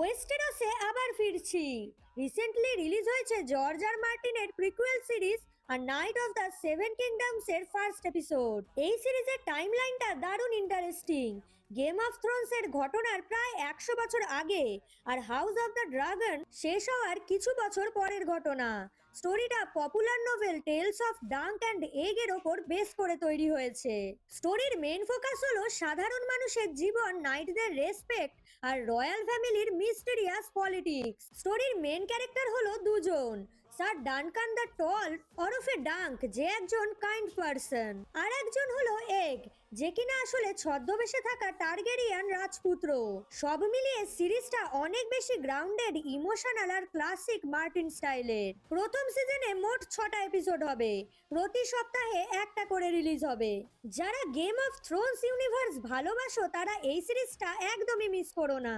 ওয়েস্টেরসে আবার ফিরছি। Recently release হয়েছে জর্জ আর মার্টিনের প্রিকুয়েল সিরিজ আর Knight of the Seven Kingdoms এর ফার্স্ট এপিসোড। এই সিরিজের টাইমলাইনটা দারুণ ইন্টারেস্টিং। গেম অফ থ্রোনস এর ঘটনার প্রায় 100 বছর আগে, আর হাউস অফ দ্য ড্রাগন শেষ হওয়ার কিছু বছর পরের ঘটনা। স্টোরিটা popular novel Tales of Dunk and Egg এর ওপর বেস করে তৈরি হয়েছে। স্টোরির মেন ফোকাস হলো সাধারণ মানুষের জীবন, নাইটদের রেসপেক্ট আর রয়্যাল ফ্যামিলির মিস্টেরিয়াস পলিটিক্স। স্টোরির মেন ক্যারেক্টার হলো দুজন, স্যার ডানকান দ্য টল ওরফে ডাঙ্ক, যে একজন কাইন্ড পারসন, আর একজন হলো এগ, যে কিনা আসলে ছদ্মবেশে থাকা টার্গেরিয়ান রাজপুত্র। সব মিলিয়ে সিরিজটা অনেক বেশি গ্রাউন্ডেড, ইমোশনাল আর ক্লাসিক মার্টিন স্টাইলের। প্রথম সিজনে মোট 6টা এপিসোড হবে, প্রতি সপ্তাহে একটা করে রিলিজ হবে। যারা গেম অফ থ্রোনস ইউনিভার্স ভালোবাসো তারা এই সিরিজটা একদমই মিস করো না।